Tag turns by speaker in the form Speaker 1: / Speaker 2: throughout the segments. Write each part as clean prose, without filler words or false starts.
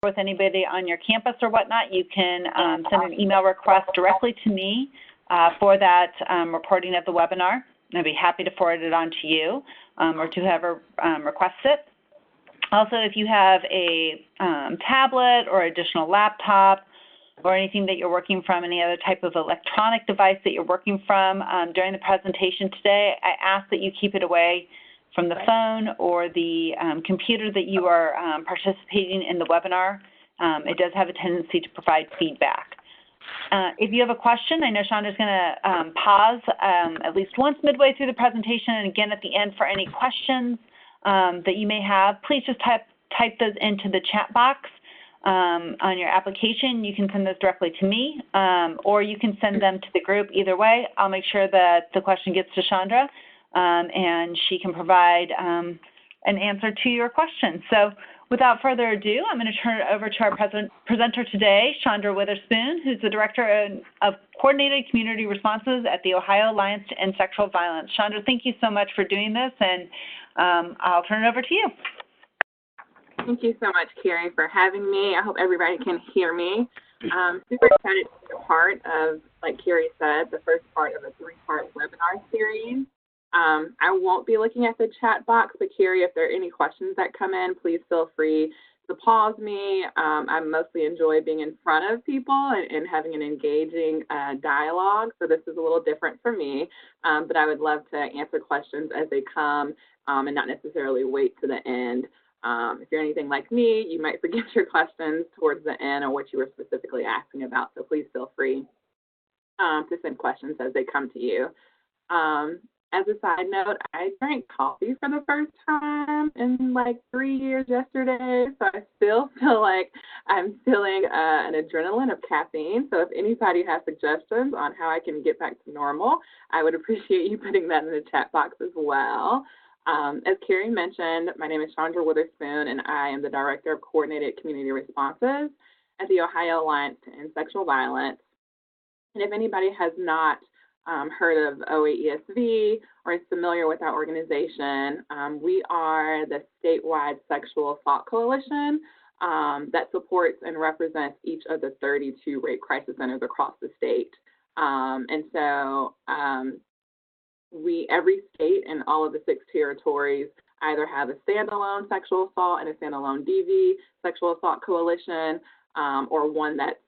Speaker 1: with anybody on your campus or whatnot, you can send an email request directly to me for that recording of the webinar. I'd be happy to forward it on to you or to whoever requests it. Also, if you have a tablet or additional laptop or anything that you're working from, any other type of electronic device that you're working from during the presentation today, I ask that you keep it away from the phone or the computer that you are participating in the webinar. It does have a tendency to provide feedback. If you have a question, I know Chandra's going to pause at least once midway through the presentation and again at the end for any questions that you may have. Please just type those into the chat box on your application. You can send those directly to me or you can send them to the group. Either way, I'll make sure that the question gets to Chandra and she can provide an answer to your question. So without further ado, I'm going to turn it over to our presenter today, Chandra Witherspoon, who's the Director of Coordinated Community Responses at the Ohio Alliance to End Sexual Violence. Chandra, thank you so much for doing this, and I'll turn it over to you.
Speaker 2: Thank you so much, Carrie, for having me. I hope everybody can hear me. I'm super excited to be a part of, like Carrie said, the first part of a three-part webinar series. I won't be looking at the chat box, but Carrie, if there are any questions that come in, please feel free to pause me. I mostly enjoy being in front of people and having an engaging dialogue, so this is a little different for me, but I would love to answer questions as they come and not necessarily wait to the end. If you're anything like me, you might forget your questions towards the end or what you were specifically asking about, so please feel free to send questions as they come to you. As a side note, I drank coffee for the first time in like 3 years yesterday, so I still feel like I'm feeling an adrenaline of caffeine. So if anybody has suggestions on how I can get back to normal, I would appreciate you putting that in the chat box as well. As Carrie mentioned, my name is Chandra Witherspoon, and I am the Director of Coordinated Community Responses at the Ohio Alliance to End Sexual Violence. And if anybody has not heard of OAESV or is familiar with our organization, we are the statewide sexual assault coalition that supports and represents each of the 32 rape crisis centers across the state. And so every state and all of the 6 territories either have a standalone sexual assault and a standalone DV sexual assault coalition, or one that's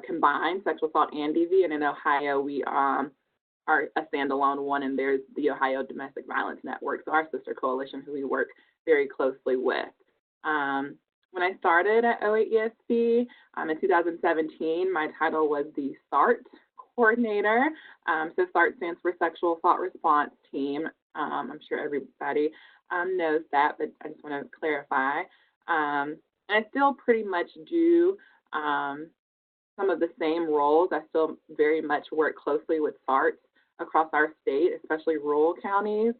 Speaker 2: combined sexual assault and DV. And in Ohio, we are a standalone one, and there's the Ohio Domestic Violence Network, so our sister coalition who we work very closely with. When I started at OAESV in 2017, my title was the SART coordinator. So SART stands for Sexual Assault Response Team. I'm sure everybody knows that, but I just want to clarify. And I still pretty much do some of the same roles. I still very much work closely with SART across our state, especially rural counties,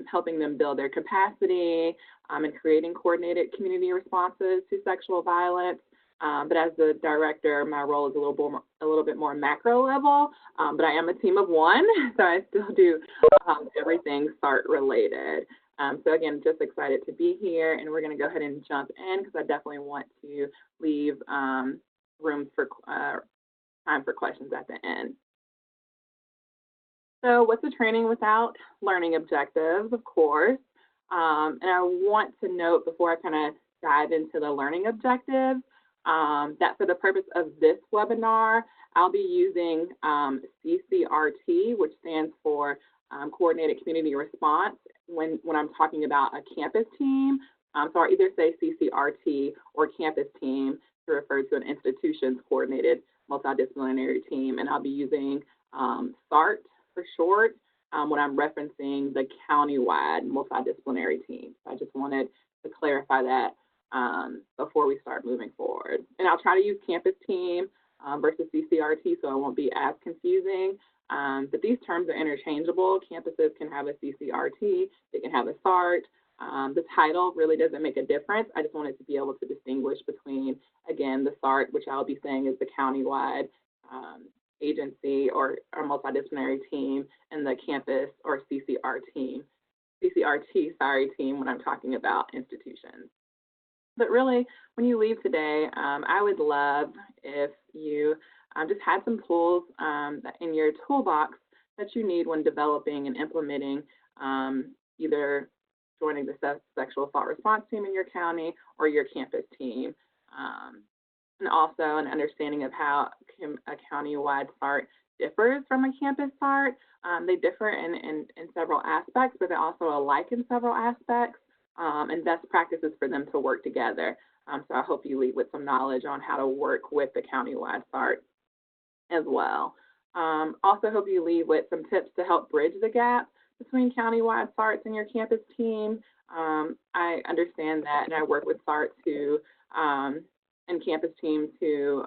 Speaker 2: helping them build their capacity and creating coordinated community responses to sexual violence. But as the director, my role is a little bit more macro level, but I am a team of one, so I still do everything SART related. So again, just excited to be here, and we're going to go ahead and jump in because I definitely want to leave room for time for questions at the end. So what's a training without learning objectives, of course? And I want to note before I kind of dive into the learning objectives that for the purpose of this webinar, I'll be using CCRT, which stands for Coordinated Community Response, when I'm talking about a campus team. So I'll either say CCRT or campus team to refer to an institution's coordinated multidisciplinary team. And I'll be using SART for short when I'm referencing the countywide multidisciplinary team. So I just wanted to clarify that before we start moving forward. And I'll try to use campus team versus CCRT so it won't be as confusing. But these terms are interchangeable. Campuses can have a CCRT, they can have a SART. The title really doesn't make a difference. I just wanted to be able to distinguish between, again, the SART, which I'll be saying is the countywide agency or multidisciplinary team, and the campus or CCRT team when I'm talking about institutions. But really, when you leave today, I would love if you just had some tools in your toolbox that you need when developing and implementing either joining the sexual assault response team in your county or your campus team. And also an understanding of how a county-wide SART differs from a campus SART. They differ in several aspects, but they're also alike in several aspects, and best practices for them to work together. So I hope you leave with some knowledge on how to work with the county-wide SART as well. Also hope you leave with some tips to help bridge the gap between county-wide SARTs and your campus team. I understand that, and I work with SARTs who and campus teams who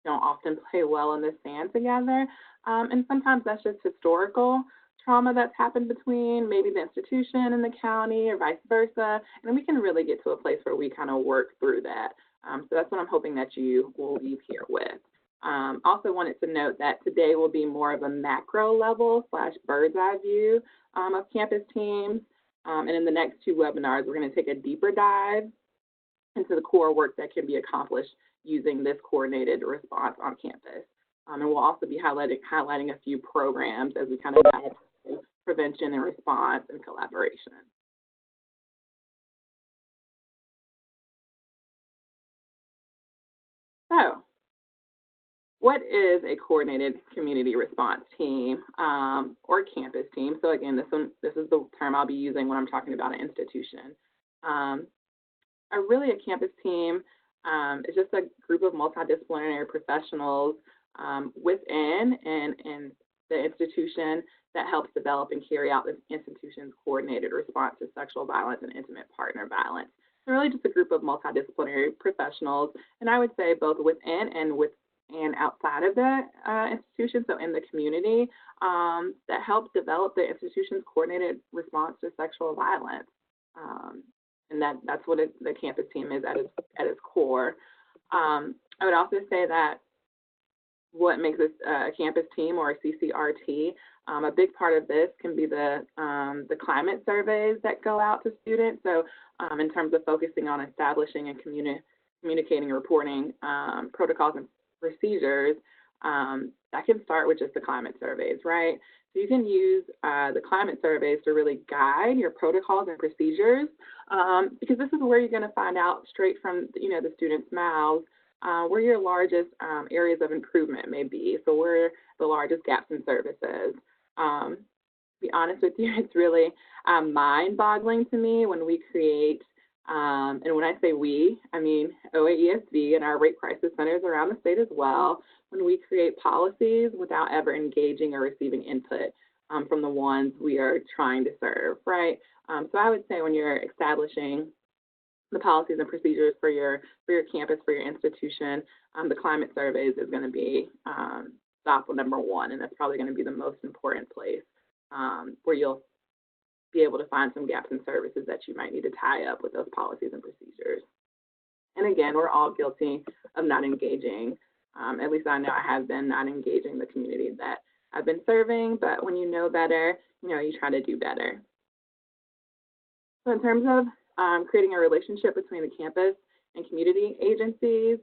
Speaker 2: don't often play well in the sand together. And sometimes that's just historical trauma that's happened between maybe the institution and the county or vice versa. And we can really get to a place where we kind of work through that. So that's what I'm hoping that you will leave here with. Also wanted to note that today will be more of a macro level / bird's eye view of campus teams. And in the next 2 webinars, we're going to take a deeper dive into the core work that can be accomplished using this coordinated response on campus. And we'll also be highlighting a few programs as we kind of dive into prevention and response and collaboration. So, what is a coordinated community response team or campus team? So again, this is the term I'll be using when I'm talking about an institution. Really, a campus team is just a group of multidisciplinary professionals within and the institution that helps develop and carry out the institution's coordinated response to sexual violence and intimate partner violence. So really just a group of multidisciplinary professionals, and I would say both within and outside of the institution, so in the community, that help develop the institution's coordinated response to sexual violence. And that's what the campus team is at its core. I would also say that what makes this a campus team or a CCRT, a big part of this can be the climate surveys that go out to students. So in terms of focusing on establishing and communicating and reporting protocols and procedures, that can start with just the climate surveys, right? So you can use the climate surveys to really guide your protocols and procedures, because this is where you're going to find out straight from the students' mouths where your largest areas of improvement may be. So where the largest gaps in services. To be honest with you, it's really mind-boggling to me when we create, and when I say we, I mean OAESD and our rape crisis centers around the state as well, when we create policies without ever engaging or receiving input from the ones we are trying to serve, right? So I would say when you're establishing the policies and procedures for your campus, for your institution, the climate surveys is going to be stop number 1, and that's probably going to be the most important place where you'll be able to find some gaps in services that you might need to tie up with those policies and procedures. And again, we're all guilty of not engaging. At least I know I have been not engaging the community that I've been serving, but when you know better, you try to do better. So in terms of creating a relationship between the campus and community agencies,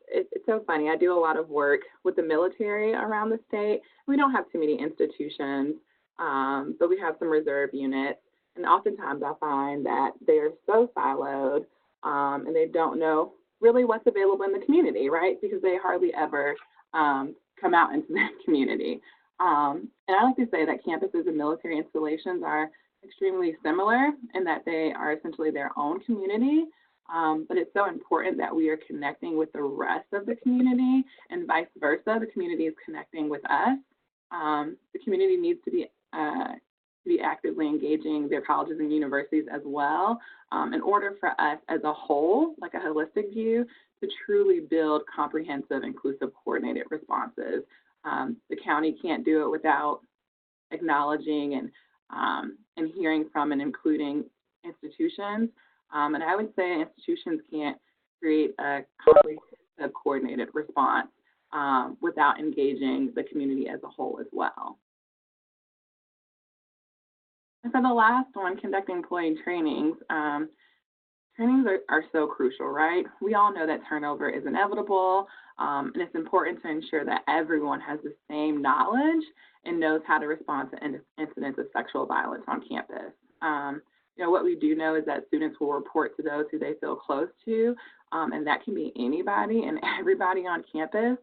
Speaker 2: it's so funny. I do a lot of work with the military around the state. We don't have too many institutions, but we have some reserve units. And oftentimes I find that they are so siloed and they don't know really what's available in the community, right? Because they hardly ever come out into the community. And I like to say that campuses and military installations are extremely similar in that they are essentially their own community, but it's so important that we are connecting with the rest of the community and vice versa. The community is connecting with us. The community needs to be actively engaging their colleges and universities as well in order for us as a whole, like a holistic view, to truly build comprehensive, inclusive, coordinated responses. The county can't do it without acknowledging and hearing from and including institutions. And I would say institutions can't create a comprehensive, coordinated response without engaging the community as a whole as well. And for the last one, conducting employee trainings, Trainings are so crucial, right? We all know that turnover is inevitable, and it's important to ensure that everyone has the same knowledge and knows how to respond to incidents of sexual violence on campus. What we do know is that students will report to those who they feel close to, and that can be anybody and everybody on campus,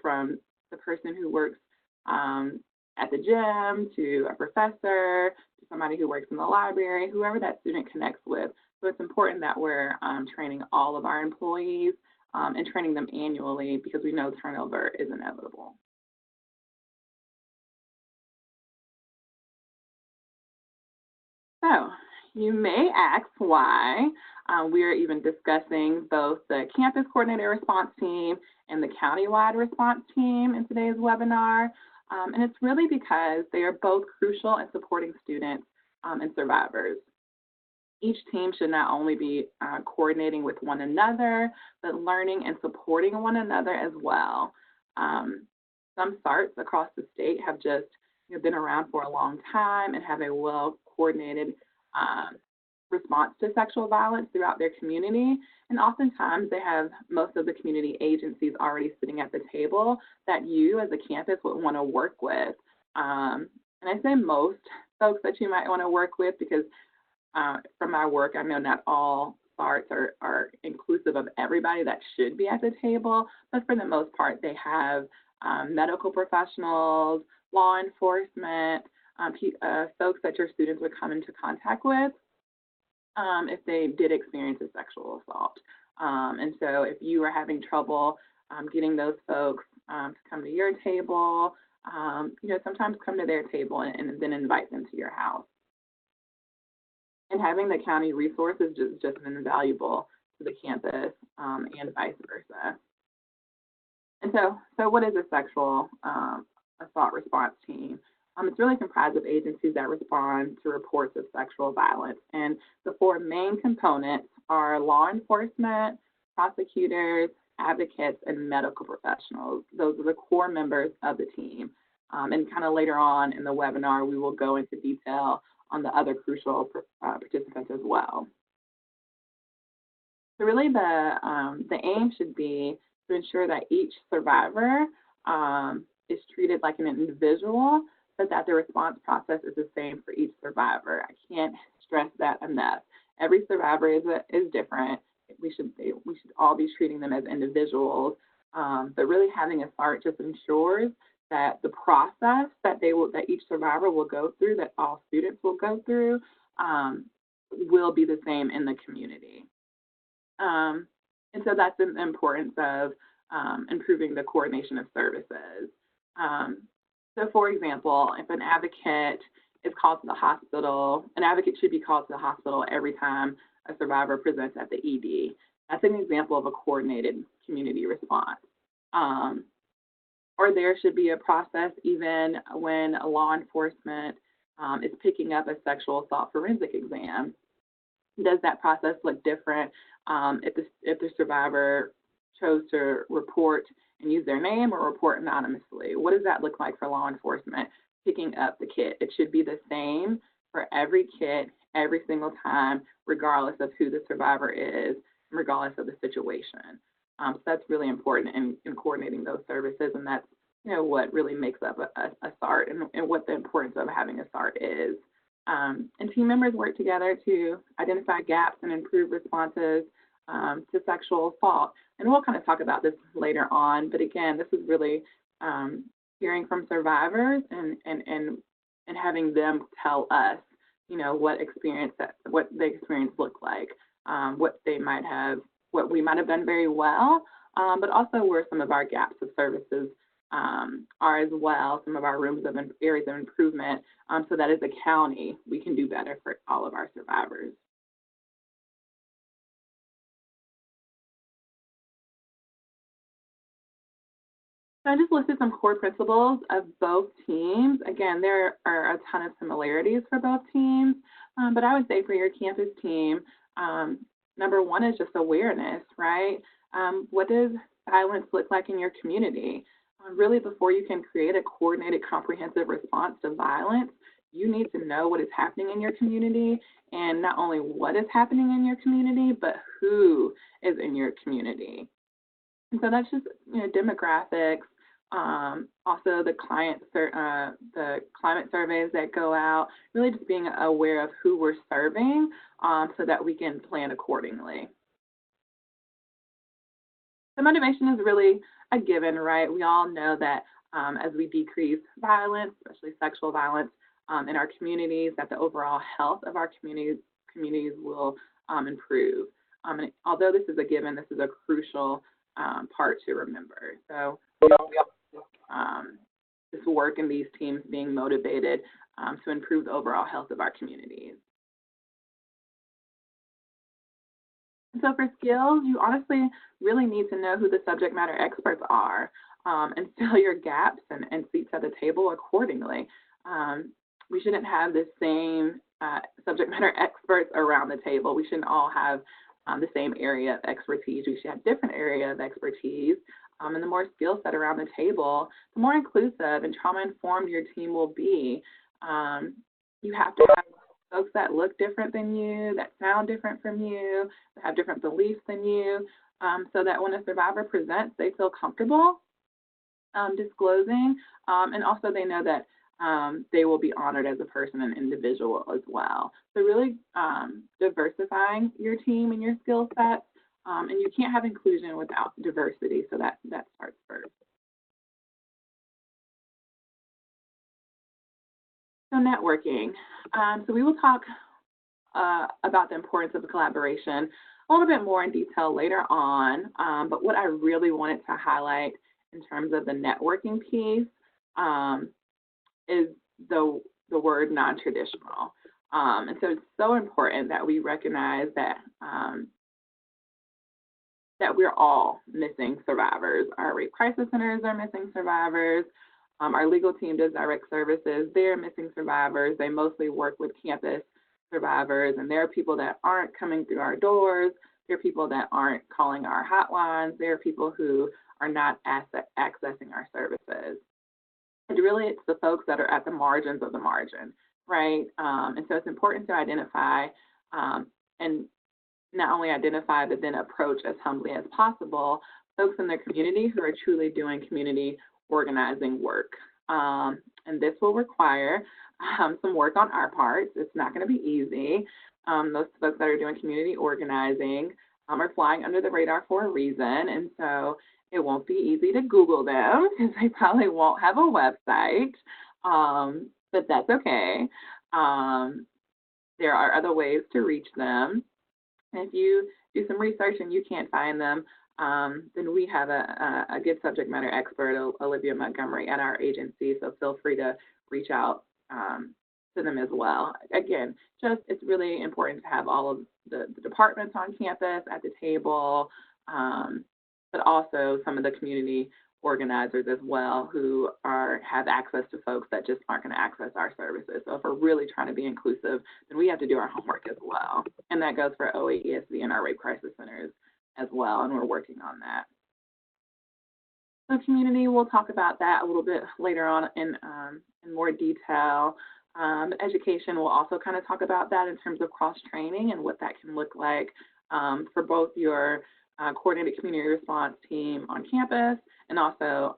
Speaker 2: from the person who works at the gym to a professor to somebody who works in the library, whoever that student connects with. So it's important that we're training all of our employees and training them annually because we know turnover is inevitable. So you may ask why we are even discussing both the campus coordinator response team and the countywide response team in today's webinar. And it's really because they are both crucial in supporting students and survivors. Each team should not only be coordinating with one another, but learning and supporting one another as well. Some SARTs across the state have just been around for a long time and have a well-coordinated response to sexual violence throughout their community. And oftentimes they have most of the community agencies already sitting at the table that you as a campus would want to work with. And I say most folks that you might want to work with because from my work, I know not all SARTs are inclusive of everybody that should be at the table, but for the most part, they have medical professionals, law enforcement, folks that your students would come into contact with if they did experience a sexual assault. And so if you are having trouble getting those folks to come to your table, sometimes come to their table and then invite them to your house. And having the county resources is just invaluable to the campus and vice versa. And so what is a sexual assault response team? It's really comprised of agencies that respond to reports of sexual violence. And the four main components are law enforcement, prosecutors, advocates, and medical professionals. Those are the core members of the team. And kind of later on in the webinar, we will go into detail on the other crucial participants as well. So really the aim should be to ensure that each survivor is treated like an individual, but that the response process is the same for each survivor. I can't stress that enough. Every survivor is different. We should all be treating them as individuals, but really having a SART just ensures that the process that each survivor will go through, that all students will go through, will be the same in the community. And so that's the importance of improving the coordination of services. So for example, if an advocate is called to the hospital, an advocate should be called to the hospital every time a survivor presents at the ED. That's an example of a coordinated community response. Or there should be a process even when law enforcement is picking up a sexual assault forensic exam. Does that process look different if the survivor chose to report and use their name or report anonymously? What does that look like for law enforcement picking up the kit? It should be the same for every kit, every single time, regardless of who the survivor is, regardless of the situation. So that's really important in coordinating those services, and that's what really makes up a SART and what the importance of having a SART is. And team members work together to identify gaps and improve responses to sexual assault. And we'll kind of talk about this later on, but again, this is really hearing from survivors and having them tell us, what the experience looked like, what we might have done very well, but also where some of our gaps of services are as well, some of our areas of improvement, so that as a county, we can do better for all of our survivors. So I just listed some core principles of both teams. Again, there are a ton of similarities for both teams, but I would say for your campus team, number one is just awareness, right? What does violence look like in your community? Really, before you can create a coordinated, comprehensive response to violence, you need to know what is happening in your community, and not only what is happening in your community, but who is in your community. And so that's just, demographics, also the climate surveys that go out, really just being aware of who we're serving so that we can plan accordingly. The motivation is really a given, right? We all know that as we decrease violence, especially sexual violence, in our communities, that the overall health of our communities will improve. And although this is a given, this is a crucial part to remember. So this work and these teams being motivated to improve the overall health of our communities. So for skills, you honestly really need to know who the subject matter experts are and fill your gaps and seats at the table accordingly. We shouldn't have the same subject matter experts around the table. We shouldn't all have the same area of expertise. We should have different area of expertise. And the more skill set around the table, the more inclusive and trauma-informed your team will be. You have to have folks that look different than you, that sound different from you, that have different beliefs than you, so that when a survivor presents, they feel comfortable disclosing, and also they know that they will be honored as a person and individual as well. So really diversifying your team and your skill sets, and you can't have inclusion without diversity, so that starts first. So networking. So we will talk about the importance of collaboration a little bit more in detail later on, but what I really wanted to highlight in terms of the networking piece is the word non-traditional. And so it's so important that we recognize that that we're all missing survivors. Our rape crisis centers are missing survivors. Our legal team does direct services. They're missing survivors. They mostly work with campus survivors, and there are people that aren't coming through our doors. There are people that aren't calling our hotlines. There are people who are not accessing our services. And really, it's the folks that are at the margins of the margin, right? And so it's important to identify and not only identify, but then approach as humbly as possible folks in their community who are truly doing community organizing work. And this will require some work on our part. It's not going to be easy. Most folks that are doing community organizing are flying under the radar for a reason, and so it won't be easy to Google them because they probably won't have a website, but that's okay. There are other ways to reach them. And if you do some research and you can't find them, then we have a good subject matter expert, Olivia Montgomery, at our agency, so feel free to reach out to them as well. Again, it's really important to have all of the departments on campus at the table, but also some of the community organizers as well who have access to folks that just aren't going to access our services. So if we're really trying to be inclusive, then we have to do our homework as well. And that goes for OAESD and our rape crisis centers as well, and we're working on that. So community, we'll talk about that a little bit later on in more detail. Education, we'll also kind of talk about that in terms of cross-training and what that can look like for both your coordinated community response team on campus and also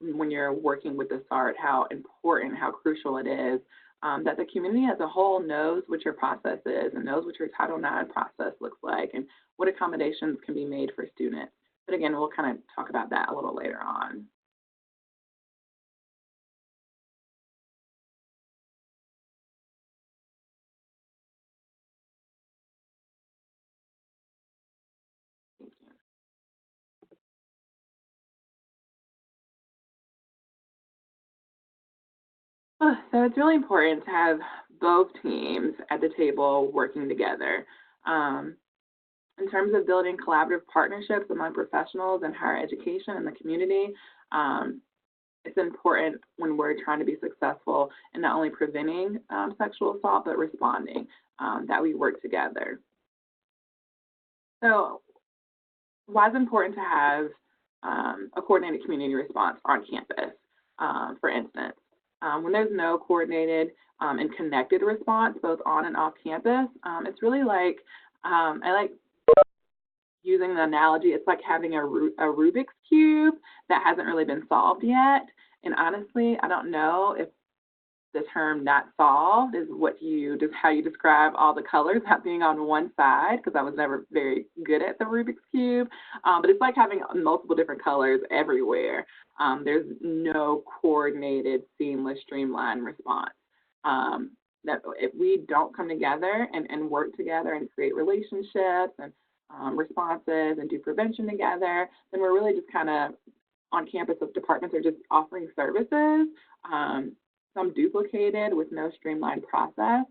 Speaker 2: when you're working with the SART, how important, how crucial it is that the community as a whole knows what your process is and knows what your Title IX process looks like and what accommodations can be made for students. But again, we'll kind of talk about that a little later on. So it's really important to have both teams at the table working together. In terms of building collaborative partnerships among professionals in higher education and the community, it's important when we're trying to be successful in not only preventing sexual assault, but responding, that we work together. So why is it important to have a coordinated community response on campus, for instance? When there's no coordinated and connected response, both on and off campus, it's really like, I like using the analogy, it's like having a Rubik's Cube that hasn't really been solved yet. And honestly, I don't know if the term not solved is just how you describe all the colors not being on one side, because I was never very good at the Rubik's Cube. But it's like having multiple different colors everywhere. There's no coordinated, seamless, streamlined response. That if we don't come together and work together and create relationships and responses and do prevention together, then we're really just kind of on campus of departments are just offering services, some duplicated with no streamlined process.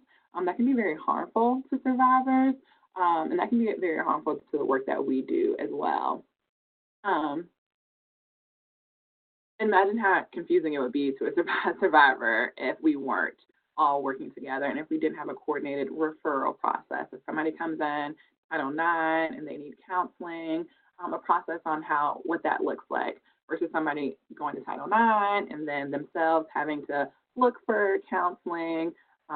Speaker 2: That can be very harmful to survivors, and that can be very harmful to the work that we do as well. Imagine how confusing it would be to a survivor if we weren't all working together and if we didn't have a coordinated referral process. If somebody comes in Title IX and they need counseling, a process on what that looks like, versus somebody going to Title IX and then themselves having to look for counseling,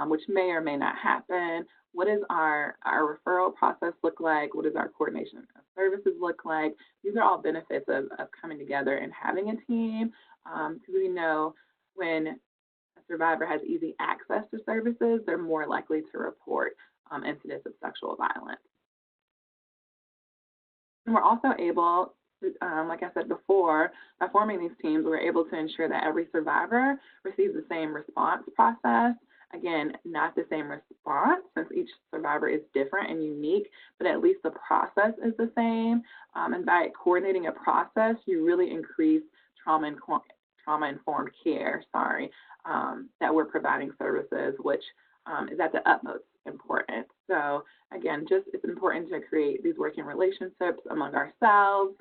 Speaker 2: which may or may not happen. What does our referral process look like? What does our coordination of services look like? These are all benefits of coming together and having a team, because we know when a survivor has easy access to services, they're more likely to report incidents of sexual violence. And we're also able, like I said before, by forming these teams, we're able to ensure that every survivor receives the same response process. Again, not the same response, since each survivor is different and unique, but at least the process is the same. And by coordinating a process, you really increase trauma-informed care, that we're providing services, which is at the utmost important. So again, it's important to create these working relationships among ourselves,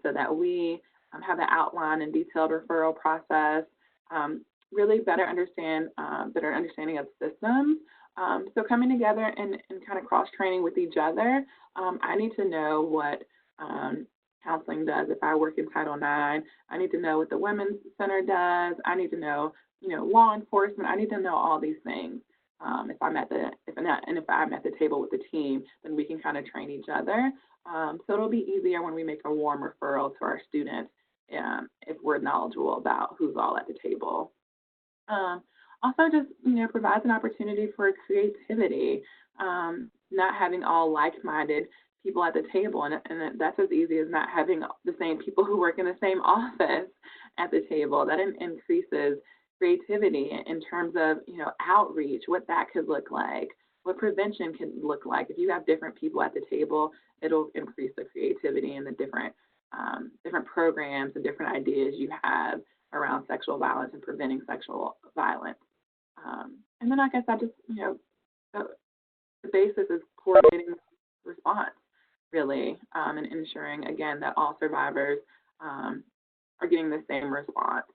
Speaker 2: so that we have an outline and detailed referral process, really better understanding of systems. So coming together and kind of cross-training with each other. I need to know what counseling does if I work in Title IX. I need to know what the Women's Center does. I need to know, law enforcement. I need to know all these things. If I'm at the table with the team, then we can kind of train each other. So it'll be easier when we make a warm referral to our students if we're knowledgeable about who's all at the table. Also, just provides an opportunity for creativity. Not having all like-minded people at the table, and that's as easy as not having the same people who work in the same office at the table. That increases creativity in terms of outreach, what that could look like, what prevention can look like. If you have different people at the table, it'll increase the creativity and the different programs and different ideas you have around sexual violence and preventing sexual violence. And then, like I said, just the basis is coordinating response, really, and ensuring again that all survivors are getting the same response.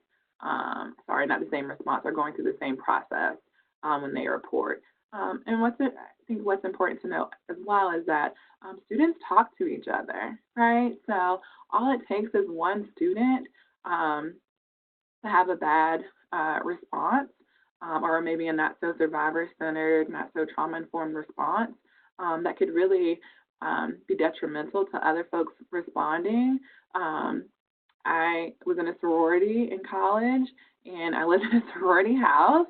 Speaker 2: Not the same response, are going through the same process when they report. And I think what's important to note as well is that students talk to each other, right? So all it takes is one student to have a bad response, or maybe a not so survivor-centered, not so trauma-informed response that could really be detrimental to other folks responding. I was in a sorority in college, and I lived in a sorority house.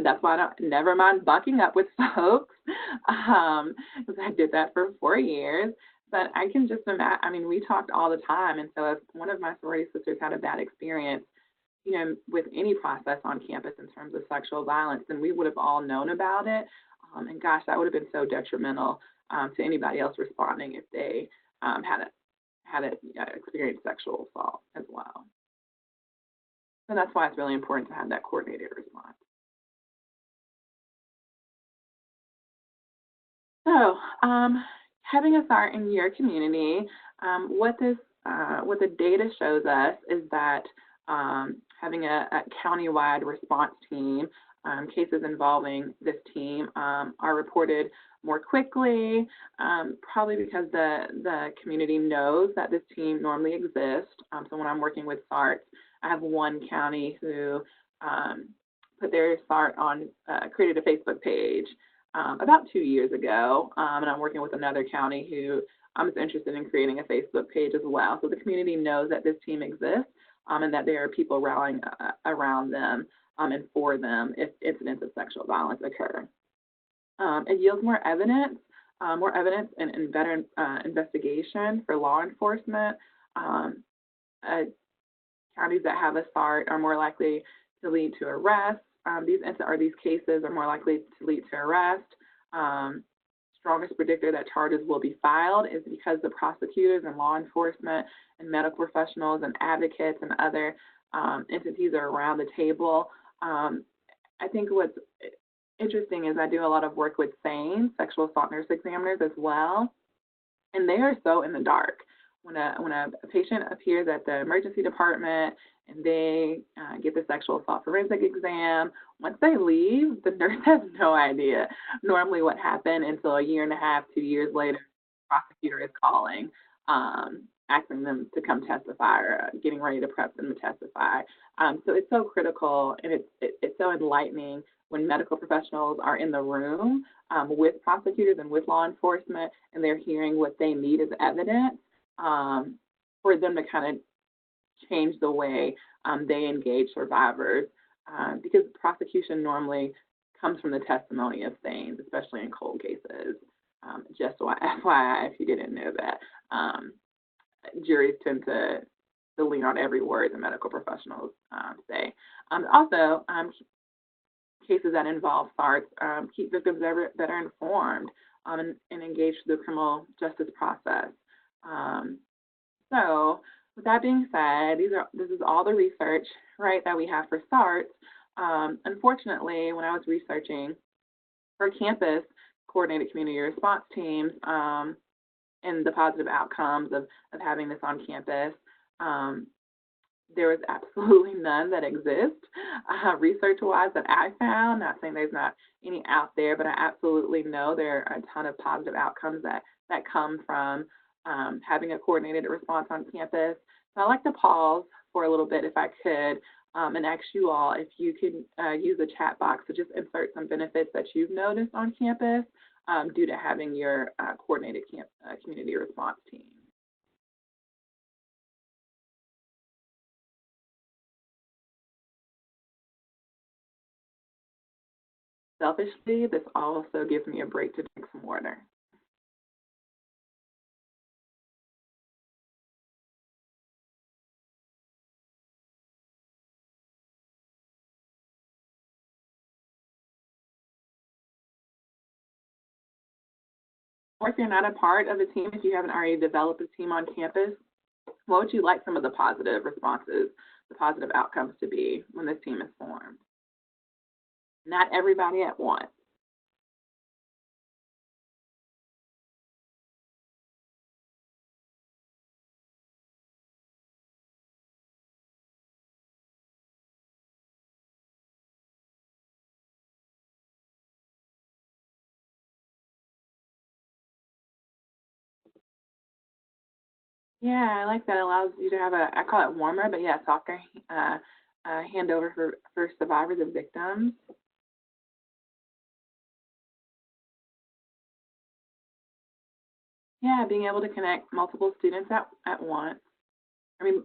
Speaker 2: That's why I never mind bunking up with folks, because I did that for 4 years. But I can just imagine, we talked all the time. And so if one of my sorority sisters had a bad experience, with any process on campus in terms of sexual violence, then we would have all known about it. And gosh, that would have been so detrimental to anybody else responding if they had experienced sexual assault as well. So that's why it's really important to have that coordinated response. So having a SART in your community, what the data shows us is that having a county-wide response team, cases involving this team are reported more quickly, probably because the community knows that this team normally exists. So when I'm working with SART, I have one county who put their SART on, created a Facebook page about 2 years ago, and I'm working with another county who is interested in creating a Facebook page as well. So the community knows that this team exists and that there are people rallying around them and for them if incidents of sexual violence occur. It yields more evidence and better investigation for law enforcement. Counties that have a SART are more likely to lead to arrest. These cases are more likely to lead to arrest. Strongest predictor that charges will be filed is because the prosecutors and law enforcement and medical professionals and advocates and other entities are around the table. I think what's interesting is I do a lot of work with SANE, sexual assault nurse examiners as well, and they are so in the dark. When a patient appears at the emergency department and they get the sexual assault forensic exam, once they leave, the nurse has no idea normally what happened until 1.5 years, 2 years later, the prosecutor is calling, asking them to come testify or getting ready to prep them to testify. So it's so critical, and it's so enlightening when medical professionals are in the room with prosecutors and with law enforcement, and they're hearing what they need as evidence for them to kind of change the way they engage survivors, because prosecution normally comes from the testimony of SANEs, especially in cold cases. Just FYI, if you didn't know that, juries tend to lean on every word the medical professionals say. Also, cases that involve SARTs keep victims better informed and engaged with the criminal justice process. So with that being said, this is all the research, right, that we have for SARTs. Unfortunately, when I was researching for campus coordinated community response teams and the positive outcomes of having this on campus, there was absolutely none that exist research-wise that I found. Not saying there's not any out there, but I absolutely know there are a ton of positive outcomes that come from having a coordinated response on campus. So I'd like to pause for a little bit, if I could, and ask you all if you can use the chat box to just insert some benefits that you've noticed on campus due to having your coordinated community response team. Selfishly, this also gives me a break to drink some water. Or if you're not a part of a team, if you haven't already developed a team on campus, what would you like some of the positive responses, the positive outcomes to be when this team is formed? Not everybody at once. Yeah, I like that. It allows you to have I call it warmer, but yeah, softer handover for survivors and victims. Yeah, being able to connect multiple students at once.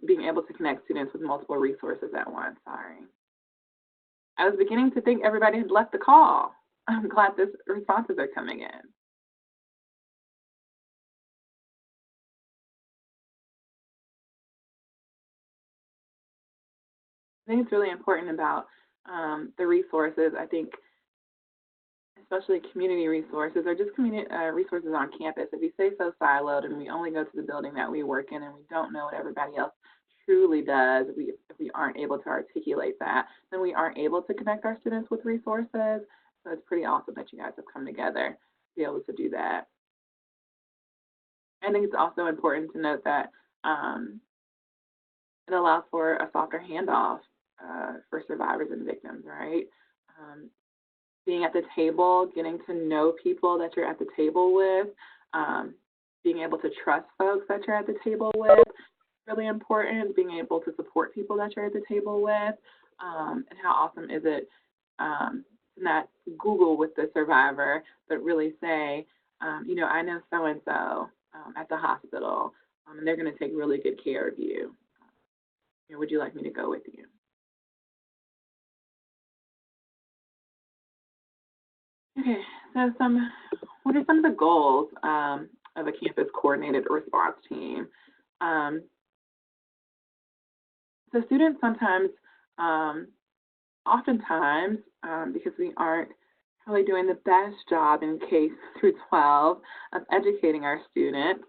Speaker 2: Being able to connect students with multiple resources at once, sorry. I was beginning to think everybody had left the call. I'm glad these responses are coming in. I think it's really important about the resources. I think especially community resources or just community resources on campus. If we stay so siloed and we only go to the building that we work in and we don't know what everybody else truly does, if we aren't able to articulate that, then we aren't able to connect our students with resources. So it's pretty awesome that you guys have come together to be able to do that. I think it's also important to note that it allows for a softer handoff for survivors and victims, right? Being at the table, getting to know people that you're at the table with, being able to trust folks that you're at the table with, really important. Being able to support people that you're at the table with, And how awesome is it to not Google with the survivor, but really say, I know so-and-so at the hospital, and they're going to take really good care of you. Would you like me to go with you? Okay, so what are some of the goals of a campus coordinated response team? So students sometimes, oftentimes, because we aren't probably doing the best job in K through 12 of educating our students,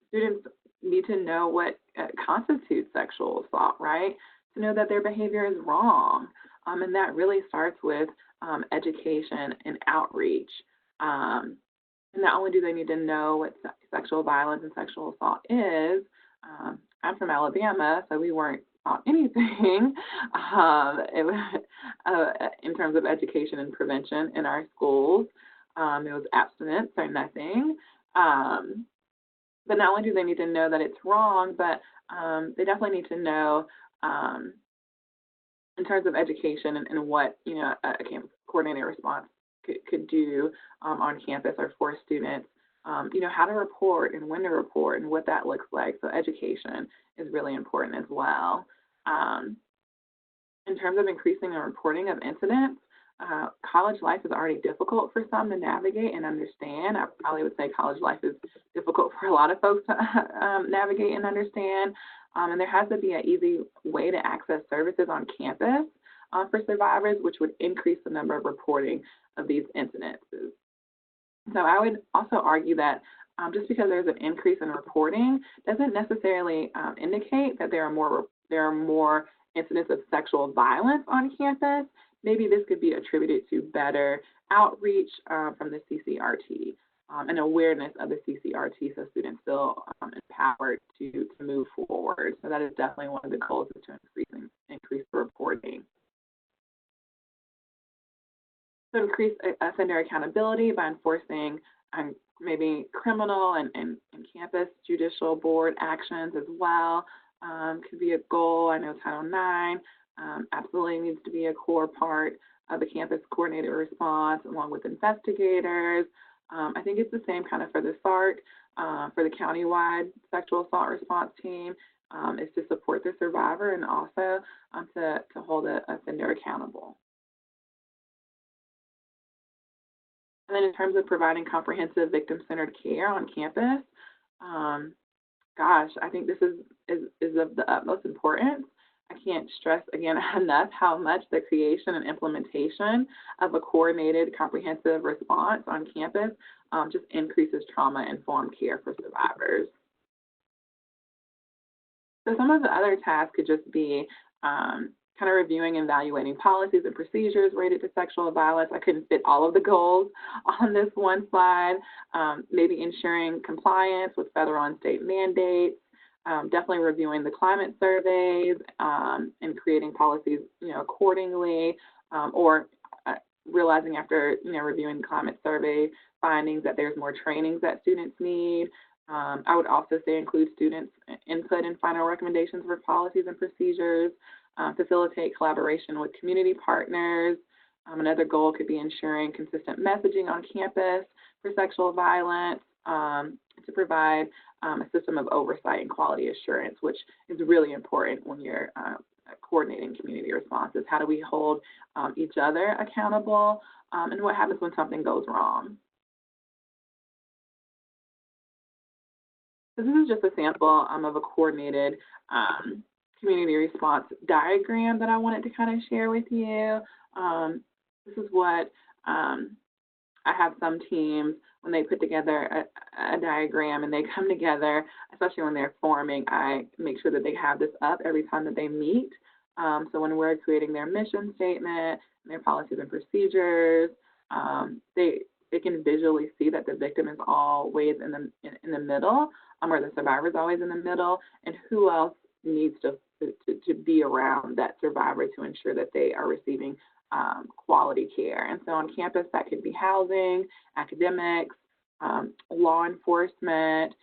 Speaker 2: students need to know what constitutes sexual assault, right? To know that their behavior is wrong. And that really starts with education and outreach. And not only do they need to know what sexual violence and sexual assault is, I'm from Alabama, so we weren't taught anything in terms of education and prevention in our schools. It was abstinence or nothing. But not only do they need to know that it's wrong, but they definitely need to know in terms of education and what a campus coordinated response could do on campus or for students. How to report and when to report and what that looks like. So education is really important as well. In terms of increasing the reporting of incidents, college life is already difficult for some to navigate and understand. I probably would say college life is difficult for a lot of folks to navigate and understand. And there has to be an easy way to access services on campus for survivors, which would increase the number of reporting of these incidences. So I would also argue that just because there's an increase in reporting doesn't necessarily indicate that there are more incidents of sexual violence on campus. Maybe this could be attributed to better outreach from the CCRT and awareness of the CCRT, so students feel empowered to move forward. So that is definitely one of the goals, is to increase the reporting. So increase offender accountability by enforcing maybe criminal and campus judicial board actions as well. Could be a goal. I know Title IX absolutely needs to be a core part of the campus coordinated response, along with investigators. I think it's the same kind of for the SART, for the countywide sexual assault response team, is to support the survivor and also to hold an offender accountable. And then in terms of providing comprehensive victim-centered care on campus, I think this is of the utmost importance. I can't stress again enough how much the creation and implementation of a coordinated comprehensive response on campus just increases trauma-informed care for survivors. So some of the other tasks could just be kind of reviewing and evaluating policies and procedures related to sexual violence. I couldn't fit all of the goals on this one slide. Maybe ensuring compliance with federal and state mandates, definitely reviewing the climate surveys and creating policies, accordingly, or realizing after, reviewing the climate survey findings that there's more trainings that students need. I would also say include students' input and final recommendations for policies and procedures. Facilitate collaboration with community partners. Another goal could be ensuring consistent messaging on campus for sexual violence, to provide a system of oversight and quality assurance, which is really important when you're coordinating community responses. How do we hold each other accountable, and what happens when something goes wrong? So this is just a sample of a coordinated community response diagram that I wanted to kind of share with you. This is what I have some teams, when they put together a diagram and they come together, especially when they're forming, I make sure that they have this up every time that they meet. So when we're creating their mission statement, their policies and procedures, they can visually see that the victim is always in the middle, or the survivor is always in the middle, and who else needs to be around that survivor to ensure that they are receiving quality care. And so on campus, that could be housing, academics, law enforcement,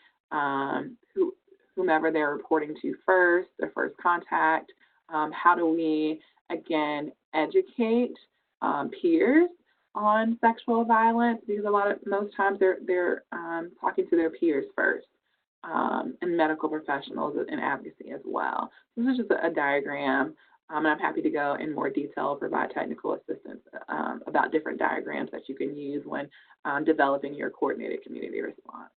Speaker 2: whomever they're reporting to first, their first contact, How do we, again, educate peers on sexual violence? Because most times they're talking to their peers first, and medical professionals and advocacy as well. This is just a diagram, and I'm happy to go in more detail, provide technical assistance about different diagrams that you can use when developing your coordinated community response.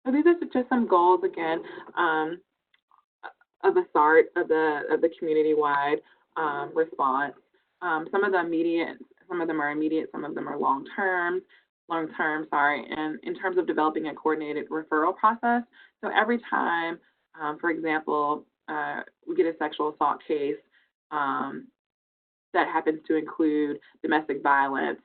Speaker 2: So these are just some goals, again, of a SART, of the community-wide response. Some of them are immediate, some of them are long-term, and in terms of developing a coordinated referral process. So every time, for example, we get a sexual assault case that happens to include domestic violence,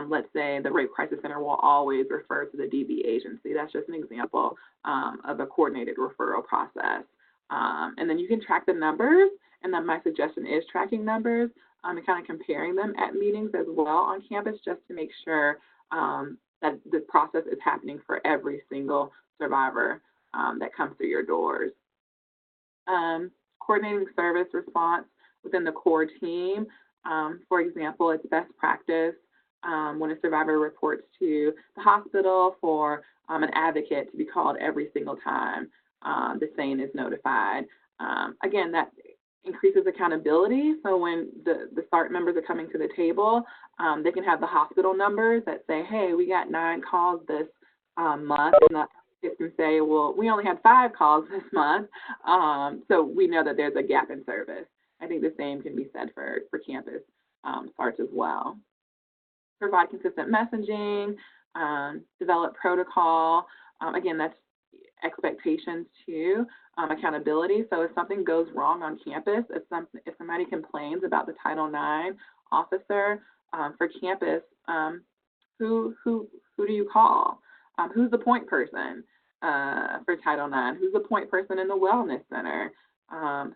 Speaker 2: let's say the Rape Crisis Center will always refer to the DV agency. That's just an example of a coordinated referral process. And then you can track the numbers, and then my suggestion is tracking numbers and kind of comparing them at meetings as well on campus, just to make sure that the process is happening for every single survivor that comes through your doors. Coordinating service response within the core team. For example, it's best practice when a survivor reports to the hospital for an advocate to be called every single time the SANE is notified. Again, that increases accountability. So when the SART members are coming to the table, they can have the hospital numbers that say, hey, we got 9 calls this month, and the it can say, well, we only had 5 calls this month, so we know that there's a gap in service. I think the same can be said for campus SARTs as well. Provide consistent messaging, develop protocol. Again, that's expectations too, accountability. So if something goes wrong on campus, if somebody complains about the Title IX officer for campus, who do you call? Who's the point person for Title IX? Who's the point person in the wellness center?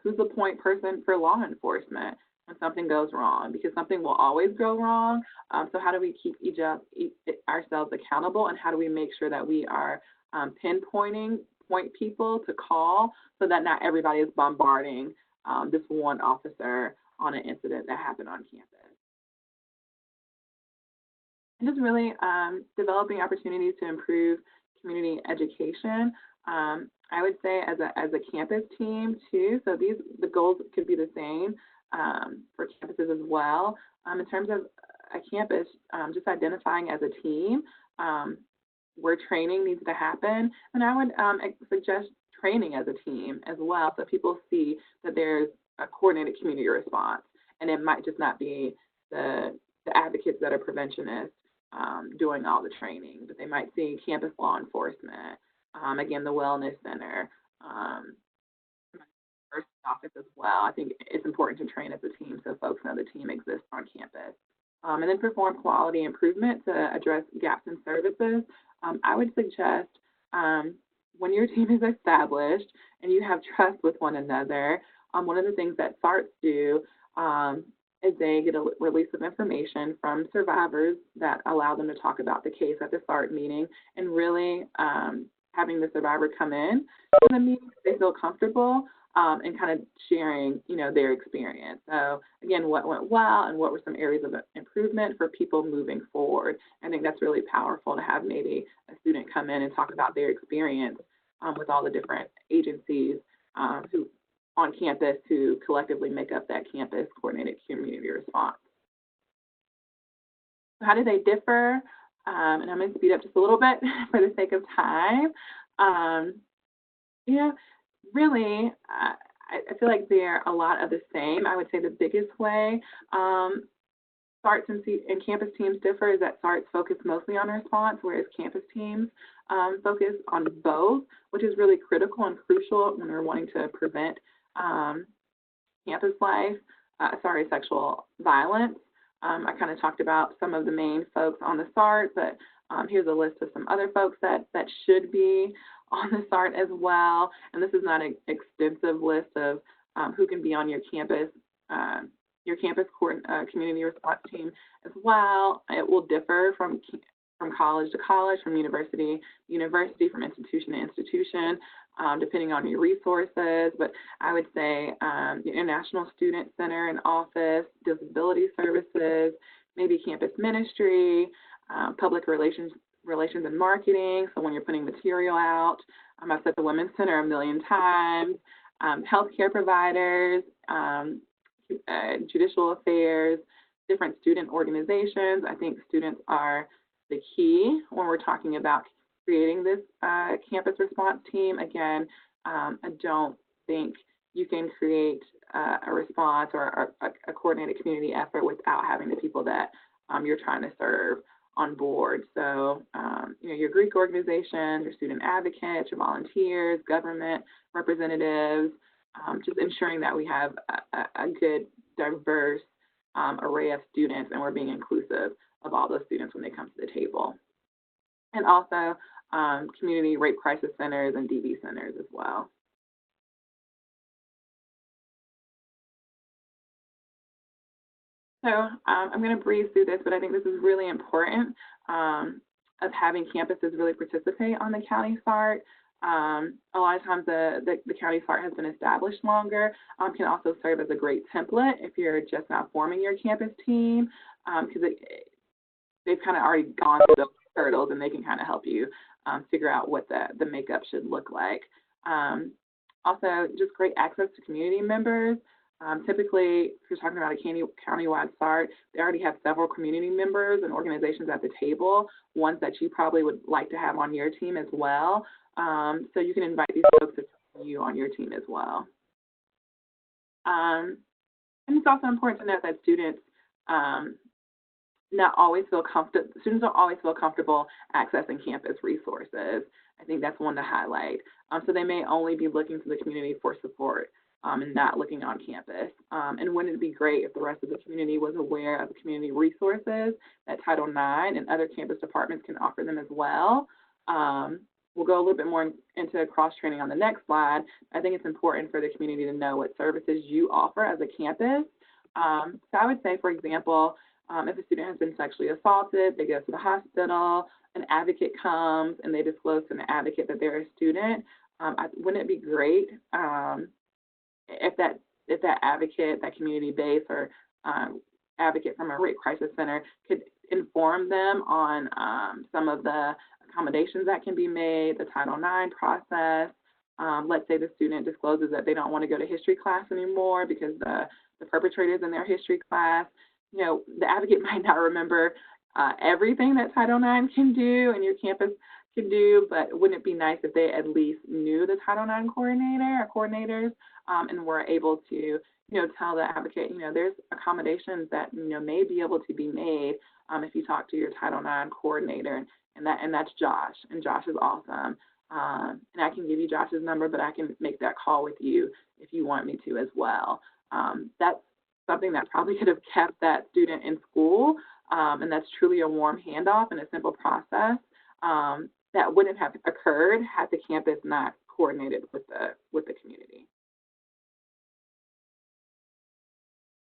Speaker 2: Who's the point person for law enforcement when something goes wrong? Because something will always go wrong. So how do we keep ourselves accountable, and how do we make sure that we are pinpointing point people to call so that not everybody is bombarding this one officer on an incident that happened on campus? And just really developing opportunities to improve community education. I would say as a campus team too, so the goals could be the same for campuses as well. In terms of a campus, just identifying as a team where training needs to happen, and I would suggest training as a team as well, so people see that there's a coordinated community response, and it might just not be the advocates that are preventionists doing all the training, but they might see campus law enforcement, again, the wellness center, first office as well. I think it's important to train as a team so folks know the team exists on campus. And then perform quality improvement to address gaps in services. I would suggest when your team is established and you have trust with one another, one of the things that SARTs do is they get a release of information from survivors that allow them to talk about the case at the SART meeting, and really having the survivor come in to the meeting if they feel comfortable, and kind of sharing, their experience. So again, what went well and what were some areas of improvement for people moving forward. I think that's really powerful to have maybe a student come in and talk about their experience with all the different agencies who on campus who collectively make up that campus coordinated community response. So how do they differ? And I'm going to speed up just a little bit for the sake of time. Really, I feel like they're a lot of the same. I would say the biggest way SARTs and campus teams differ is that SARTs focus mostly on response, whereas campus teams focus on both, which is really critical and crucial when we're wanting to prevent sexual violence. I kind of talked about some of the main folks on the SART, but here's a list of some other folks that should be on the SART as well. And this is not an extensive list of who can be on your campus community response team as well. It will differ from from college to college, from university to university, from institution to institution, depending on your resources. But I would say the International Student Center and Office, Disability Services, maybe campus ministry, public relations and marketing. So when you're putting material out, I've said the Women's Center a million times, healthcare providers, judicial affairs, different student organizations. I think students are the key when we're talking about creating this campus response team. Again, I don't think you can create a response or a coordinated community effort without having the people that you're trying to serve on board. So, your Greek organization, your student advocates, your volunteers, government representatives, just ensuring that we have a good, diverse array of students, and we're being inclusive of all those students when they come to the table. And also community rape crisis centers and DV centers as well. So I'm going to breeze through this, but I think this is really important of having campuses really participate on the county SART. A lot of times the county SART has been established longer, can also serve as a great template if you're just not forming your campus team, because they've kind of already gone through those hurdles, and they can kind of help you figure out what the makeup should look like. Also, just great access to community members. Typically, if you're talking about a countywide SART, they already have several community members and organizations at the table, ones that you probably would like to have on your team as well. So you can invite these folks to join you on your team as well. And it's also important to note that students don't always feel comfortable accessing campus resources. I think that's one to highlight. So they may only be looking to the community for support and not looking on campus. And wouldn't it be great if the rest of the community was aware of the community resources that Title IX and other campus departments can offer them as well? We'll go a little bit more into cross-training on the next slide. I think it's important for the community to know what services you offer as a campus. So I would say, for example, if a student has been sexually assaulted, they go to the hospital, an advocate comes and they disclose to an advocate that they're a student. Wouldn't it be great if that advocate, that community base or advocate from a rape crisis center could inform them on some of the accommodations that can be made, the Title IX process. Let's say the student discloses that they don't want to go to history class anymore because the perpetrator's in their history class. The advocate might not remember everything that Title IX can do and your campus can do, but wouldn't it be nice if they at least knew the Title IX coordinator or coordinators and were able to, tell the advocate, there's accommodations that, may be able to be made if you talk to your Title IX coordinator, and that's Josh, and Josh is awesome. And I can give you Josh's number, but I can make that call with you if you want me to as well. That's something that probably could have kept that student in school, and that's truly a warm handoff and a simple process that wouldn't have occurred had the campus not coordinated with the community.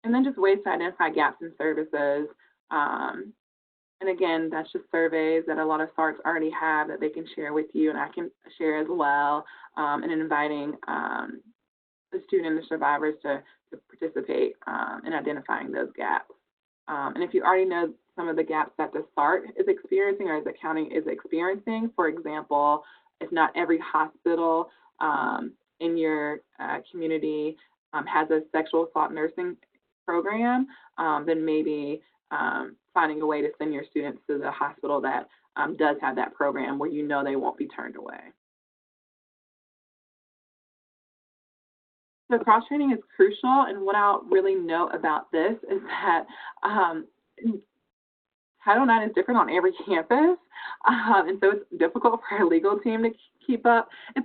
Speaker 2: And then just ways to identify gaps in services. And again, that's just surveys that a lot of SARTs already have that they can share with you, and I can share as well, and inviting the student and the survivors to participate in identifying those gaps. And if you already know some of the gaps that the SART is experiencing or the county is experiencing, for example, if not every hospital in your community has a sexual assault nursing program, then maybe finding a way to send your students to the hospital that does have that program where they won't be turned away. So cross-training is crucial, and what I'll really note about this is that Title IX is different on every campus, and so it's difficult for our legal team to keep up. And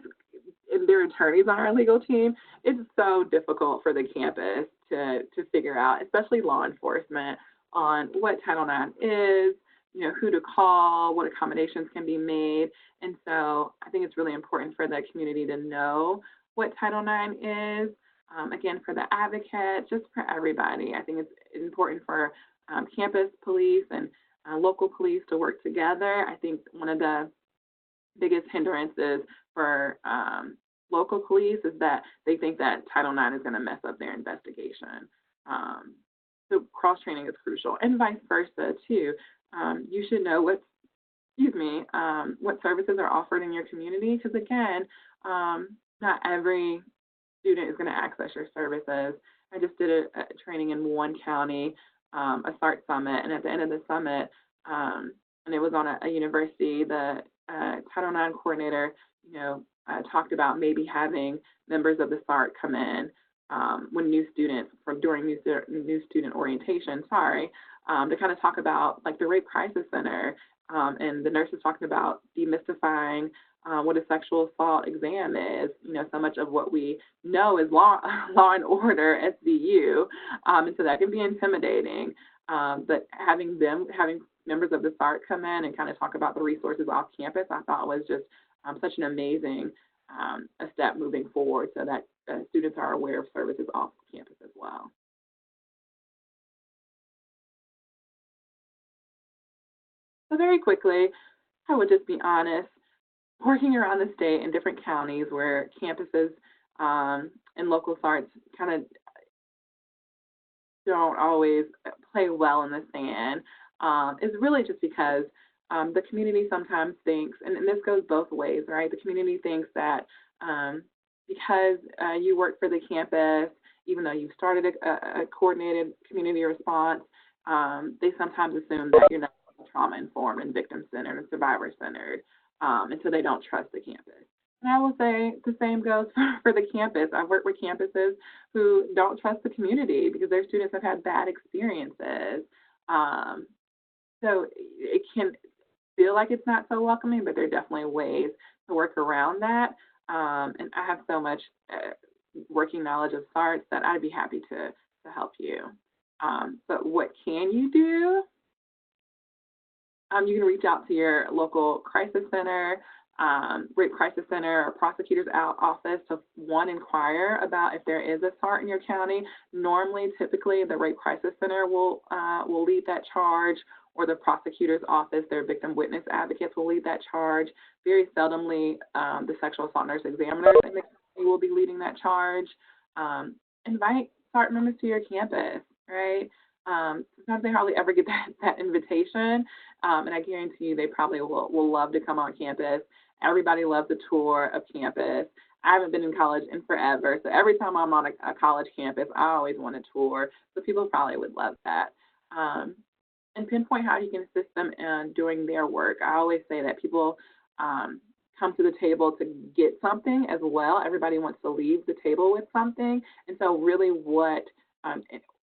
Speaker 2: there are attorneys on our legal team. It's so difficult for the campus to figure out, especially law enforcement, on what Title IX is, who to call, what accommodations can be made. And so I think it's really important for the community to know what Title IX is. Again, for the advocate, just for everybody. I think it's important for campus police and local police to work together. I think one of the biggest hindrances for local police is that they think that Title IX is going to mess up their investigation. So cross-training is crucial, and vice versa, too. You should know what services are offered in your community, because, again, not every student is going to access your services. I just did a training in one county, a SART summit, and at the end of the summit, and it was on a university, the Title IX coordinator, talked about maybe having members of the SART come in when during new student orientation, to kind of talk about like the Rape Crisis Center, and the nurses talking about demystifying what a sexual assault exam is. So much of what we know is law and order, SVU, and so that can be intimidating. But having members of the SART come in and kind of talk about the resources off campus, I thought was just such an amazing a step moving forward, so that students are aware of services off campus as well. So very quickly, I would just be honest, working around the state in different counties where campuses and local SARTs kind of don't always play well in the sand is really just because the community sometimes thinks, and this goes both ways, right? The community thinks that because you work for the campus, even though you've started a coordinated community response, they sometimes assume that you're not trauma-informed and victim-centered and survivor-centered, and so they don't trust the campus. And I will say the same goes for the campus. I've worked with campuses who don't trust the community because their students have had bad experiences. So it can feel like it's not so welcoming, but there are definitely ways to work around that. And I have so much working knowledge of SARTs that I'd be happy to help you. But what can you do? You can reach out to your local crisis center, Rape Crisis Center, or prosecutor's office to, one, inquire about if there is a SART in your county. Normally, typically, the Rape Crisis Center will lead that charge, or the prosecutor's office, their victim witness advocates will lead that charge. Very seldomly, the sexual assault nurse examiners in the county will be leading that charge. Invite SART members to your campus, right? Sometimes they hardly ever get that invitation, and I guarantee you they probably will love to come on campus. Everybody loves a tour of campus. I haven't been in college in forever, so every time I'm on a college campus, I always want a tour, so people probably would love that. And pinpoint how you can assist them in doing their work. I always say that people come to the table to get something as well. Everybody wants to leave the table with something, and so really what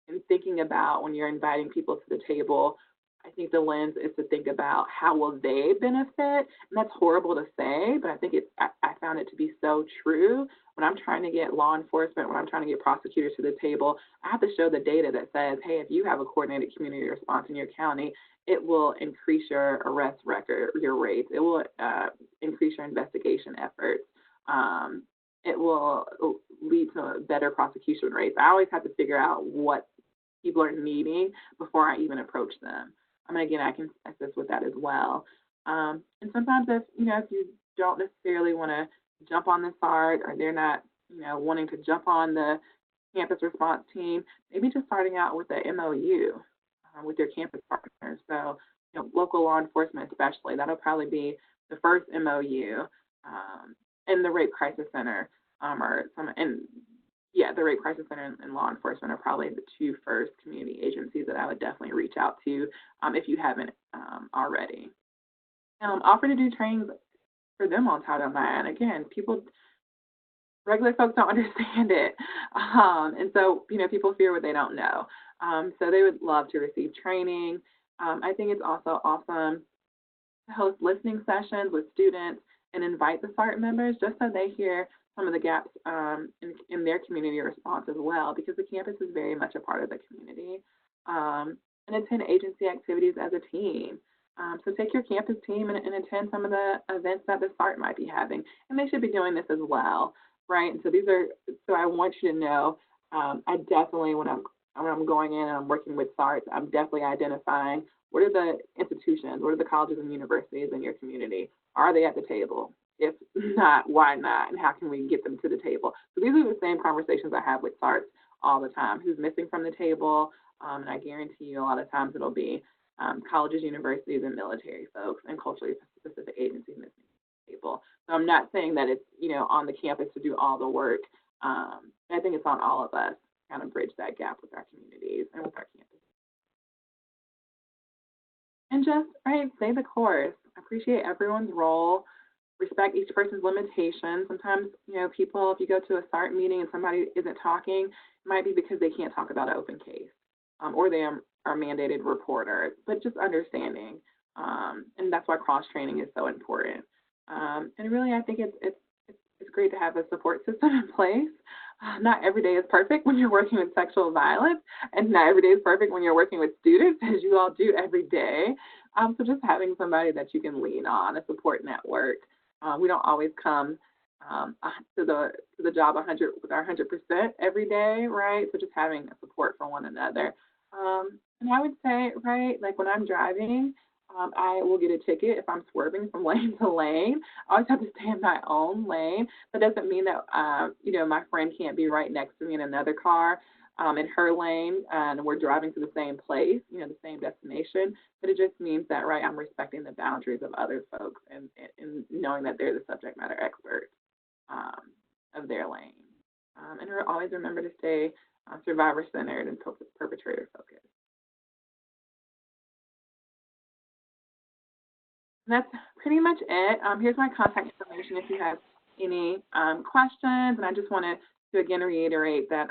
Speaker 2: in thinking about when you're inviting people to the table, I think the lens is to think about how will they benefit, and that's horrible to say, but I think I found it to be so true. When I'm trying to get law enforcement, when I'm trying to get prosecutors to the table, I have to show the data that says, hey, if you have a coordinated community response in your county, it will increase your arrest record, your rates. It will increase your investigation efforts. It will lead to better prosecution rates. I always have to figure out what people are needing before I even approach them. Again, I can assist with that as well. And sometimes if you don't necessarily want to jump on the SART, or they're not, wanting to jump on the campus response team, maybe just starting out with a MOU with your campus partners. So, local law enforcement especially, that'll probably be the first MOU, and the Rape Crisis Center, the Rape Crisis Center and law enforcement are probably the two first community agencies that I would definitely reach out to if you haven't already. Offer to do trainings for them on Title IX. Again, regular folks don't understand it, and so people fear what they don't know. So they would love to receive training. I think it's also awesome to host listening sessions with students and invite the SART members just so they hear some of the gaps in their community response as well, because the campus is very much a part of the community. And attend agency activities as a team. So take your campus team and attend some of the events that the SART might be having. And they should be doing this as well, right? And so I want you to know, I definitely, when I'm going in and I'm working with SARTs, I'm definitely identifying what are the institutions, what are the colleges and universities in your community? Are they at the table? If not, why not? And how can we get them to the table? So these are the same conversations I have with SARTs all the time. Who's missing from the table? And I guarantee you a lot of times it'll be colleges, universities, and military folks and culturally specific agencies missing from the table. So I'm not saying that it's, on the campus to do all the work. I think it's on all of us to kind of bridge that gap with our communities and with our campus. And just, stay the course. Appreciate everyone's role. Respect each person's limitations. Sometimes, people, if you go to a SART meeting and somebody isn't talking, it might be because they can't talk about an open case, or they are mandated reporter, but just understanding. And that's why cross-training is so important. And really, I think it's great to have a support system in place. Not every day is perfect when you're working with sexual violence, and not every day is perfect when you're working with students, as you all do every day. So just having somebody that you can lean on, a support network. We don't always come to the job 100 with our 100% every day, right? So just having support for one another. And I would say, like when I'm driving, I will get a ticket if I'm swerving from lane to lane. I always have to stay in my own lane. That doesn't mean that, my friend can't be right next to me in another car in her lane, and we're driving to the same place, the same destination. But it just means that, I'm respecting the boundaries of other folks and knowing that they're the subject matter experts of their lane. And always remember to stay survivor-centered and perpetrator-focused. And that's pretty much it. Here's my contact information if you have any questions. And I just wanted to again reiterate that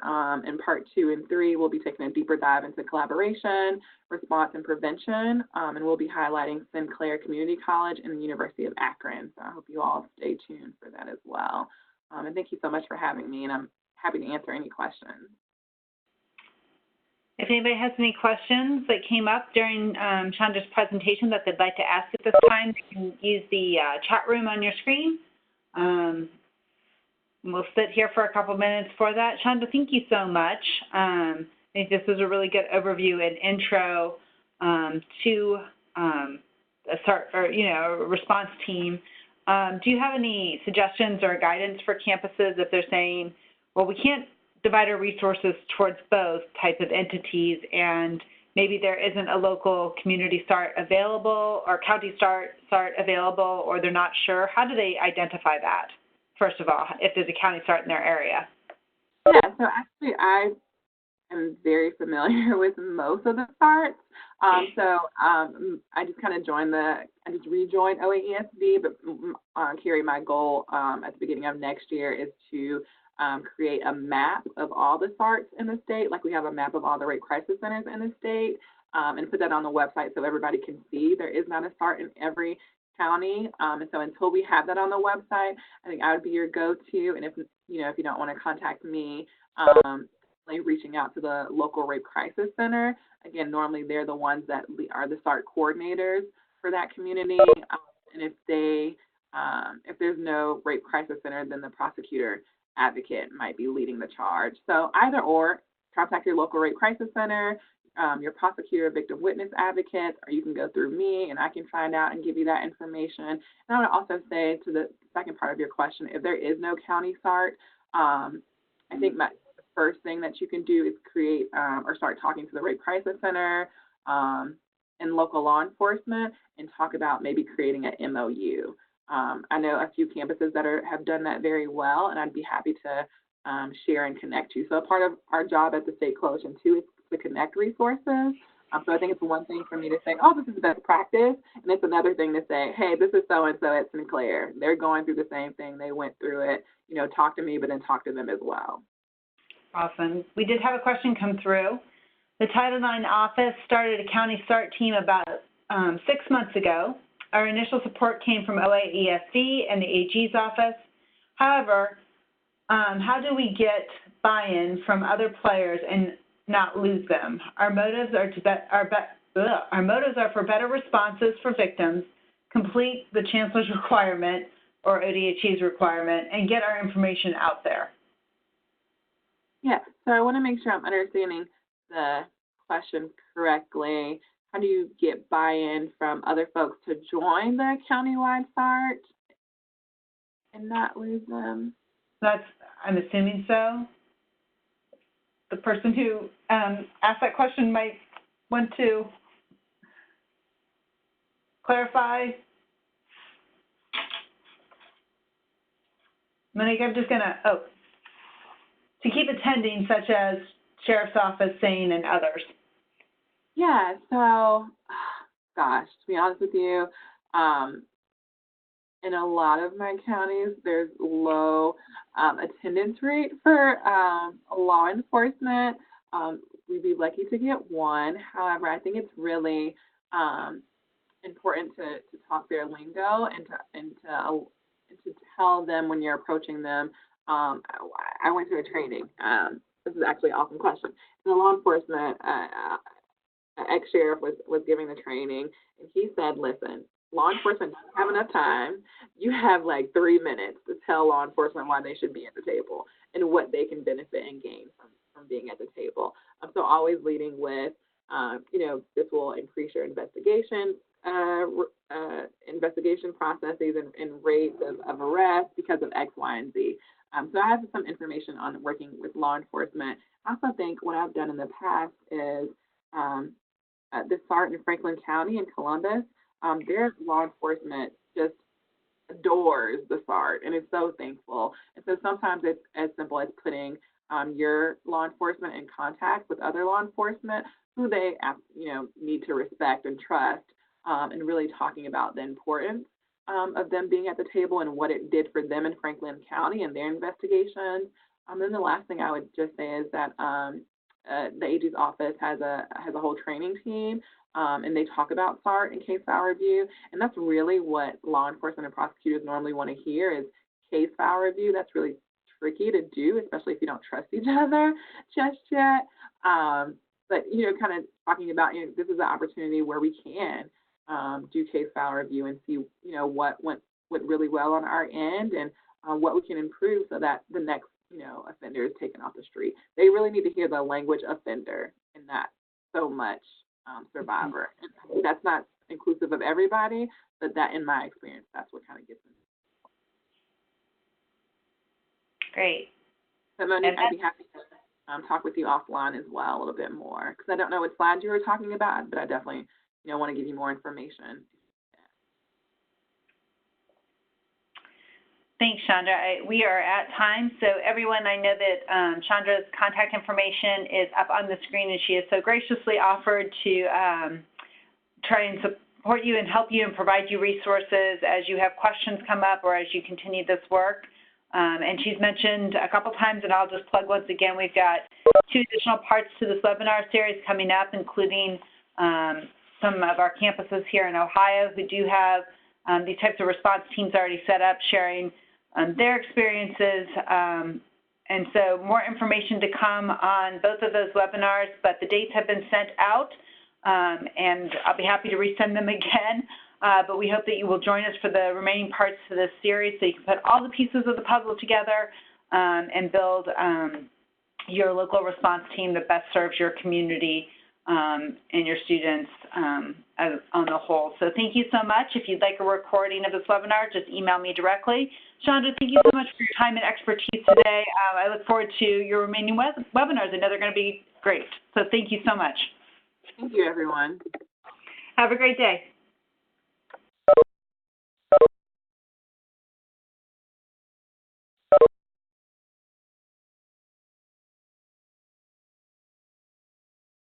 Speaker 2: in part 2 and 3, we'll be taking a deeper dive into collaboration, response, and prevention. And we'll be highlighting Sinclair Community College and the University of Akron. So I hope you all stay tuned for that as well. And thank you so much for having me. And I'm happy to answer any questions.
Speaker 1: If anybody has any questions that came up during Chandra's presentation that they'd like to ask at this time, you can use the chat room on your screen. We'll sit here for a couple minutes for that. Chandra, thank you so much. I think this was a really good overview and intro to a SART or response team. Do you have any suggestions or guidance for campuses if they're saying, well, we can't divide our resources towards both types of entities, and maybe there isn't a local community SART available or county SART available, or they're not sure? How do they identify that, first of all, if there's a county SART in their area?
Speaker 2: Yeah, so actually I am very familiar with most of the SARTs. I just kind of rejoined OAESD, but Carrie, my goal at the beginning of next year is to create a map of all the SARTs in the state, like we have a map of all the rape crisis centers in the state, and put that on the website so everybody can see. There is not a SART in every county, and so until we have that on the website, I think I would be your go-to. And if you don't want to contact me, reaching out to the local rape crisis center. Again, normally they're the ones that are the SART coordinators for that community, and if there's no rape crisis center, then the prosecutor advocate might be leading the charge. So either or, contact your local rape crisis center, your prosecutor, victim witness advocate, or you can go through me and I can find out and give you that information. And I want to also say to the second part of your question, if there is no county SART, I think the first thing that you can do is create or start talking to the rape crisis center and local law enforcement and talk about maybe creating an MOU. I know a few campuses that have done that very well, and I'd be happy to share and connect you. So a part of our job at the State Coalition, too, is to connect resources. So I think it's one thing for me to say, oh, this is best practice, and it's another thing to say, hey, this is so-and-so at Sinclair. They're going through the same thing. They went through it. Talk to me, but then talk to them as well.
Speaker 1: Awesome. We did have a question come through. The Title IX office started a county SART team about 6 months ago. Our initial support came from OAESD and the AG's office. However, how do we get buy-in from other players and not lose them? Our motives are for better responses for victims, complete the chancellor's requirement or ODHE's requirement, and get our information out there. Yeah,
Speaker 2: so I want to make sure I'm understanding the question correctly. how do you get buy-in from other folks to join the countywide SART and not lose them?
Speaker 1: I'm assuming so. The person who asked that question might want to clarify. Monique, I'm just gonna, to keep attending, such as Sheriff's Office, SANE, and others.
Speaker 2: Yeah, so, gosh, to be honest with you, in a lot of my counties, there's low attendance rate for law enforcement. We'd be lucky to get one. However, I think it's really important to talk their lingo and to tell them when you're approaching them. I went to a training. This is actually an awesome question. The law enforcement ex-sheriff was giving the training, and he said, listen, law enforcement doesn't have enough time. You have like 3 minutes to tell law enforcement why they should be at the table and what they can benefit and gain from being at the table. So always leading with, this will increase your investigation processes and rates of arrest because of X, Y, and Z. So I have some information on working with law enforcement. I also think what I've done in the past is the SART in Franklin County in Columbus, their law enforcement just adores the SART and is so thankful. And so sometimes it's as simple as putting your law enforcement in contact with other law enforcement who they need to respect and trust, and really talking about the importance of them being at the table and what it did for them in Franklin County and their investigations. Then the last thing I would just say is that the AG's office has a whole training team, and they talk about SART and case file review, and that's really what law enforcement and prosecutors normally want to hear is case file review. That's really tricky to do, especially if you don't trust each other just yet. But kind of talking about this is an opportunity where we can do case file review and see what went really well on our end and what we can improve so that the next offender is taken off the street. They really need to hear the language offender and not so much survivor. And that's not inclusive of everybody, but that, in my experience, that's what kind of gets them.
Speaker 1: Great.
Speaker 2: So Monique, I'd be happy to talk with you offline as well a little bit more, because I don't know what slides you were talking about, but I definitely want to give you more information.
Speaker 1: Thanks, Chandra. We are at time, so everyone, I know that Chandra's contact information is up on the screen, and she has so graciously offered to try and support you and help you and provide you resources as you have questions come up or as you continue this work. And she's mentioned a couple times, and I'll just plug once again, we've got 2 additional parts to this webinar series coming up, including some of our campuses here in Ohio who do have these types of response teams already set up, sharing their experiences. And so more information to come on both of those webinars, but the dates have been sent out, and I'll be happy to resend them again. But we hope that you will join us for the remaining parts to this series so you can put all the pieces of the puzzle together and build your local response team that best serves your community and your students on the whole. So thank you so much. If you'd like a recording of this webinar, just email me directly. Chandra, thank you so much for your time and expertise today. I look forward to your remaining webinars. I know they're going to be great. So thank you so much.
Speaker 2: Thank you, everyone.
Speaker 1: Have a great day.